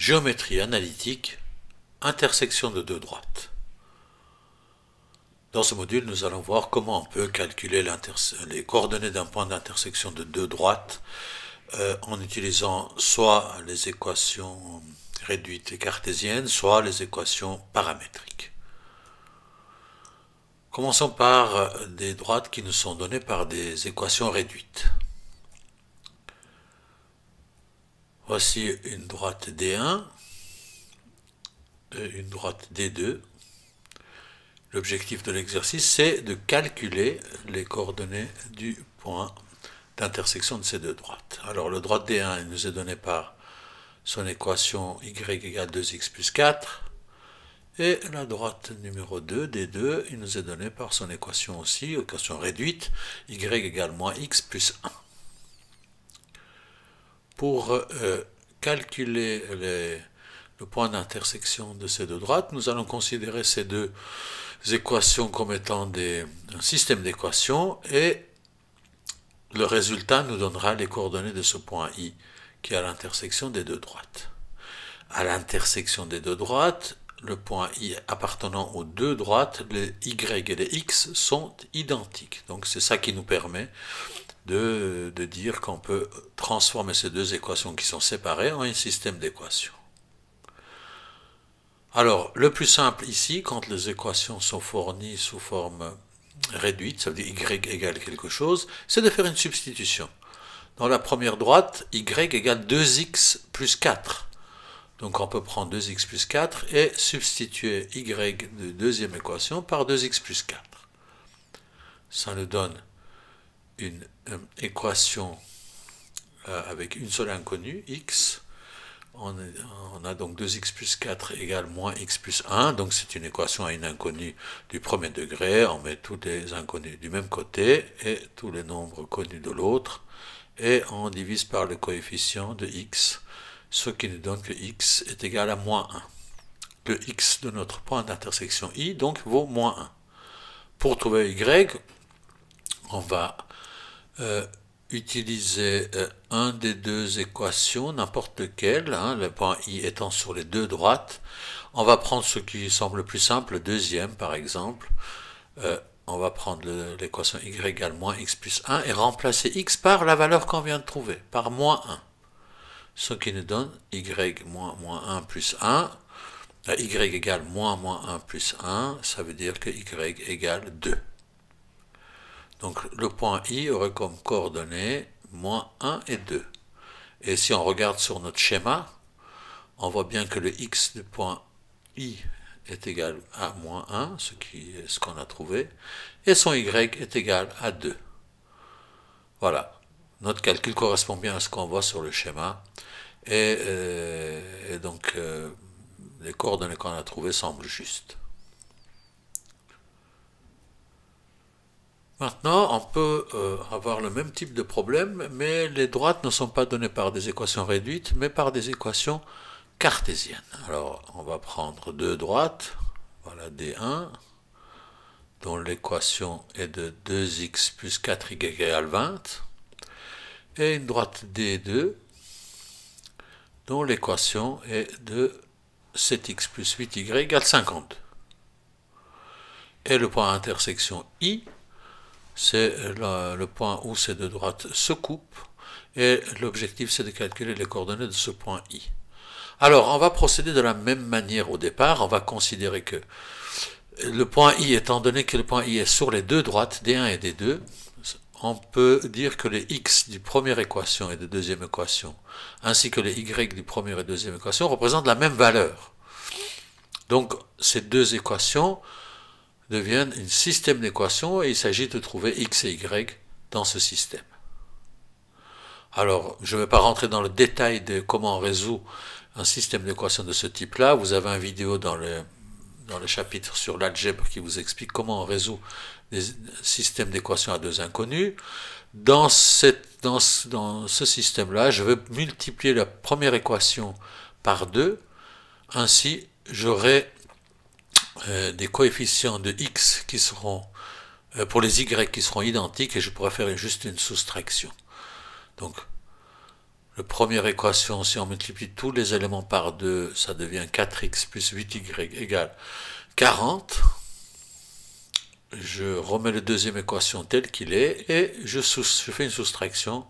Géométrie analytique, intersection de deux droites. Dans ce module, nous allons voir comment on peut calculer les coordonnées d'un point d'intersection de deux droites en utilisant soit les équations réduites et cartésiennes, soit les équations paramétriques. Commençons par des droites qui nous sont données par des équations réduites. Voici une droite D1 et une droite D2. L'objectif de l'exercice, c'est de calculer les coordonnées du point d'intersection de ces deux droites. Alors, le droite D1 il nous est donné par son équation y égale 2x plus 4. Et la droite numéro 2, D2, il nous est donné par son équation aussi, équation réduite, y égale moins x plus 1. Pour calculer le point d'intersection de ces deux droites, nous allons considérer ces deux équations comme étant un système d'équations et le résultat nous donnera les coordonnées de ce point I qui est à l'intersection des deux droites. À l'intersection des deux droites, le point I appartenant aux deux droites, les Y et les X sont identiques. Donc c'est ça qui nous permet de dire qu'on peut transformer ces deux équations qui sont séparées en un système d'équations. Alors, le plus simple ici, quand les équations sont fournies sous forme réduite, ça veut dire y égale quelque chose, c'est de faire une substitution. Dans la première droite, y égale 2x plus 4. Donc on peut prendre 2x plus 4 et substituer y de deuxième équation par 2x plus 4. Ça nous donne une équation avec une seule inconnue, x. On a donc 2x plus 4 égale moins x plus 1, donc c'est une équation à une inconnue du premier degré. On met tous les inconnus du même côté et tous les nombres connus de l'autre, et on divise par le coefficient de x, ce qui nous donne que x est égal à moins 1. Le x de notre point d'intersection I donc vaut moins 1. Pour trouver y, on va utiliser un des deux équations, n'importe lequel, le point I étant sur les deux droites. On va prendre ce qui semble le plus simple, le deuxième par exemple. On va prendre l'équation y égale moins x plus 1 et remplacer x par la valeur qu'on vient de trouver, par moins 1. Ce qui nous donne y moins 1 plus 1. Y égale moins 1 plus 1, ça veut dire que y égale 2. Donc le point I aurait comme coordonnées moins 1 et 2. Et si on regarde sur notre schéma, on voit bien que le x du point I est égal à moins 1, ce qui est ce qu'on a trouvé, et son y est égal à 2. Voilà, notre calcul correspond bien à ce qu'on voit sur le schéma, et donc les coordonnées qu'on a trouvées semblent justes. Maintenant, on peut avoir le même type de problème, mais les droites ne sont pas données par des équations réduites, mais par des équations cartésiennes. Alors, on va prendre deux droites, voilà D1, dont l'équation est de 2x plus 4y égale 20, et une droite D2, dont l'équation est de 7x plus 8y égale 52. Et le point d'intersection I, c'est le point où ces deux droites se coupent, et l'objectif c'est de calculer les coordonnées de ce point I. Alors, on va procéder de la même manière au départ. On va considérer que le point I, étant donné que le point I est sur les deux droites, D1 et D2, on peut dire que les x du première équation et de deuxième équation, ainsi que les y du première et deuxième équation, représentent la même valeur. Donc, ces deux équations deviennent un système d'équations et il s'agit de trouver x et y dans ce système. Alors, je ne vais pas rentrer dans le détail de comment on résout un système d'équations de ce type-là. Vous avez une vidéo dans le chapitre sur l'algèbre qui vous explique comment on résout des systèmes d'équations à deux inconnus. Dans ce système-là, je vais multiplier la première équation par 2. Ainsi, j'aurai des coefficients de x qui seront, pour les y qui seront identiques, et je pourrai faire juste une soustraction. Donc, La première équation, si on multiplie tous les éléments par 2, ça devient 4x plus 8y égale 40. Je remets la deuxième équation telle qu'il est et je fais une soustraction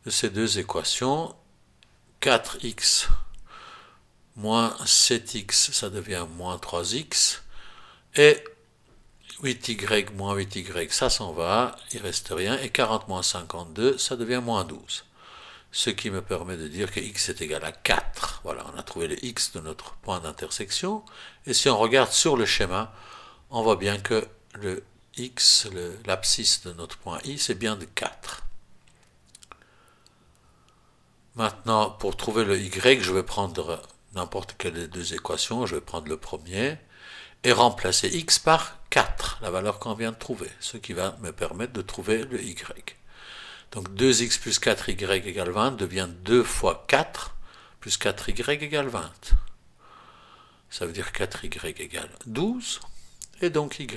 de ces deux équations. 4x moins 7x, ça devient moins 3x. Et 8y moins 8y, ça s'en va, il reste rien. Et 40 moins 52, ça devient moins 12. Ce qui me permet de dire que x est égal à 4. Voilà, on a trouvé le x de notre point d'intersection. Et si on regarde sur le schéma, on voit bien que le x, l'abscisse de notre point I, c'est bien de 4. Maintenant, pour trouver le y, je vais prendre n'importe quelle des deux équations. Je vais prendre le premier et remplacer x par 4, la valeur qu'on vient de trouver, ce qui va me permettre de trouver le y. Donc 2x plus 4y égale 20 devient 2 fois 4 plus 4y égale 20. Ça veut dire 4y égale 12 et donc y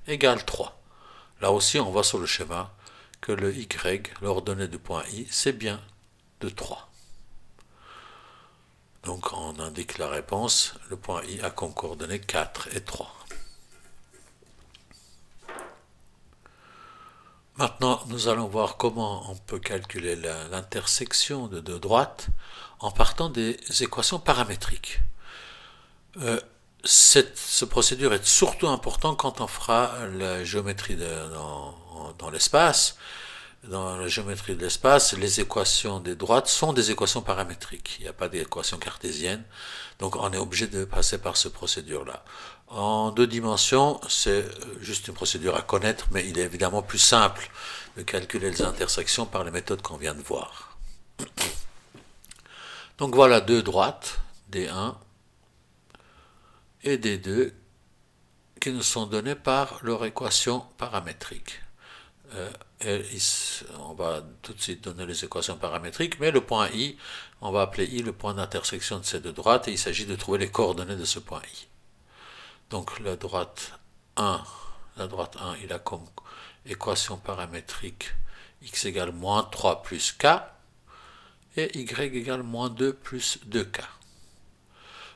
égale 3. Là aussi, on voit sur le schéma que le y, l'ordonnée du point I, c'est bien de 3. Donc on indique la réponse, le point I a comme coordonnées 4 et 3. Maintenant, nous allons voir comment on peut calculer l'intersection de deux droites en partant des équations paramétriques. Cette procédure est surtout importante quand on fera la géométrie dans l'espace. Dans la géométrie de l'espace, les équations des droites sont des équations paramétriques. Il n'y a pas d'équations cartésiennes. Donc on est obligé de passer par cette procédure-là. En deux dimensions, c'est juste une procédure à connaître, mais il est évidemment plus simple de calculer les intersections par les méthodes qu'on vient de voir. Donc voilà deux droites, D1 et D2, qui nous sont données par leur équation paramétrique. On va tout de suite donner les équations paramétriques, mais le point I, on va appeler I le point d'intersection de ces deux droites, et il s'agit de trouver les coordonnées de ce point I. Donc la droite 1, il a comme équation paramétrique x égale moins 3 plus k, et y égale moins 2 plus 2k.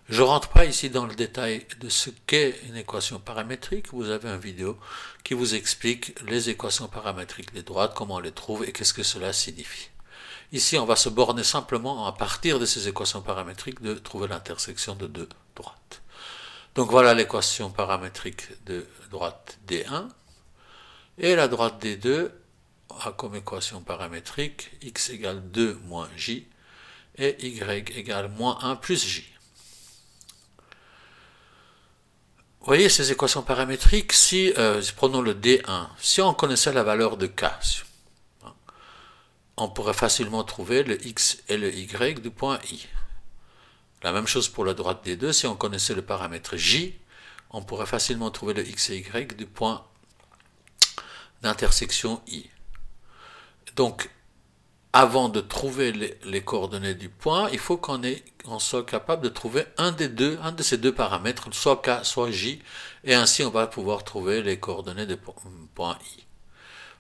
Je ne rentre pas ici dans le détail de ce qu'est une équation paramétrique. Vous avez une vidéo qui vous explique les équations paramétriques des droites, comment on les trouve et qu'est-ce que cela signifie. Ici, on va se borner simplement à partir de ces équations paramétriques de trouver l'intersection de deux droites. Donc voilà l'équation paramétrique de droite D1. Et la droite D2 a comme équation paramétrique x égale 2 moins j et y égale moins 1 plus j. Vous voyez ces équations paramétriques, si prenons le D1, si on connaissait la valeur de K, on pourrait facilement trouver le X et le Y du point I. La même chose pour la droite D2, si on connaissait le paramètre J, on pourrait facilement trouver le X et Y du point d'intersection I. Donc, avant de trouver les coordonnées du point, il faut qu'on soit capable de trouver un de ces deux paramètres, soit K, soit J, et ainsi on va pouvoir trouver les coordonnées du point I.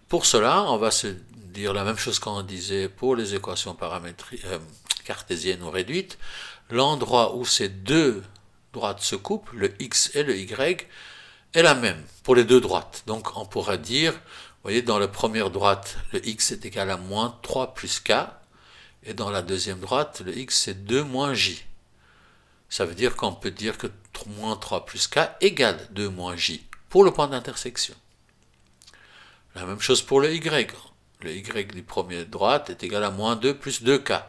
Pour cela, on va se dire la même chose qu'on disait pour les équations paramétriques cartésiennes ou réduites. L'endroit où ces deux droites se coupent, le X et le Y, est la même pour les deux droites. Donc on pourra dire, vous voyez, dans la première droite, le x est égal à moins 3 plus k, et dans la deuxième droite, le x c'est 2 moins j. Ça veut dire qu'on peut dire que moins 3 plus k égale 2 moins j, pour le point d'intersection. La même chose pour le y. Le y du premier droite est égal à moins 2 plus 2k.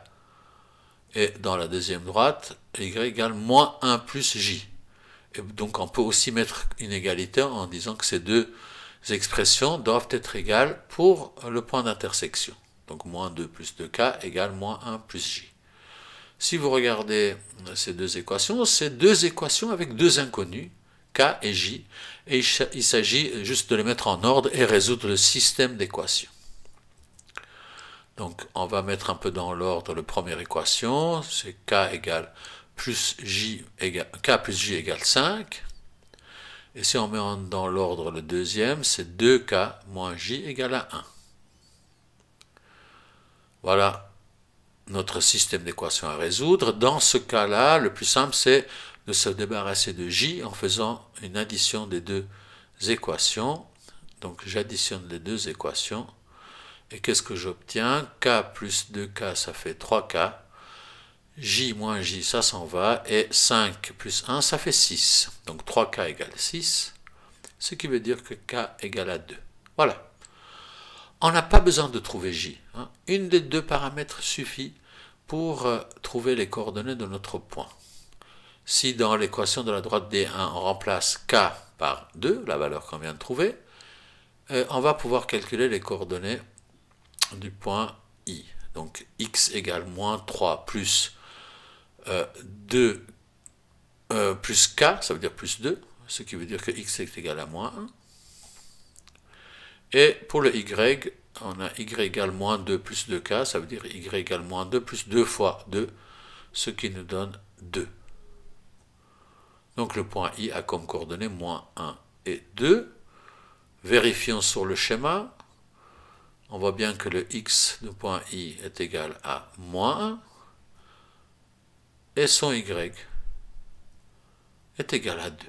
Et dans la deuxième droite, y égale moins 1 plus j. Et donc on peut aussi mettre une égalité en disant que ces deux expressions doivent être égales pour le point d'intersection. Donc moins 2 plus 2k égale moins 1 plus j. Si vous regardez ces deux équations, c'est deux équations avec deux inconnus, k et j, et il s'agit juste de les mettre en ordre et résoudre le système d'équations. Donc on va mettre un peu dans l'ordre la première équation, c'est k égale plus j égale, k plus j égale 5. Et si on met dans l'ordre le deuxième, c'est 2k moins j égale à 1. Voilà notre système d'équations à résoudre. Dans ce cas-là, le plus simple, c'est de se débarrasser de j en faisant une addition des deux équations. Donc j'additionne les deux équations. Et qu'est-ce que j'obtiens? K plus 2k, ça fait 3k. J moins j, ça s'en va. Et 5 plus 1, ça fait 6. Donc 3k égale 6. Ce qui veut dire que k égale à 2. Voilà. On n'a pas besoin de trouver j. Une des deux paramètres suffit pour trouver les coordonnées de notre point. Si dans l'équation de la droite D1, on remplace k par 2, la valeur qu'on vient de trouver, on va pouvoir calculer les coordonnées du point I. Donc x égale moins 3 plus 2 plus k, ça veut dire plus 2, ce qui veut dire que x est égal à moins 1. Et pour le y, on a y égale moins 2 plus 2k, ça veut dire y égale moins 2 plus 2 fois 2, ce qui nous donne 2. Donc le point I a comme coordonnées moins 1 et 2. Vérifions sur le schéma. On voit bien que le x du point I est égal à moins 1 et son y est égal à 2.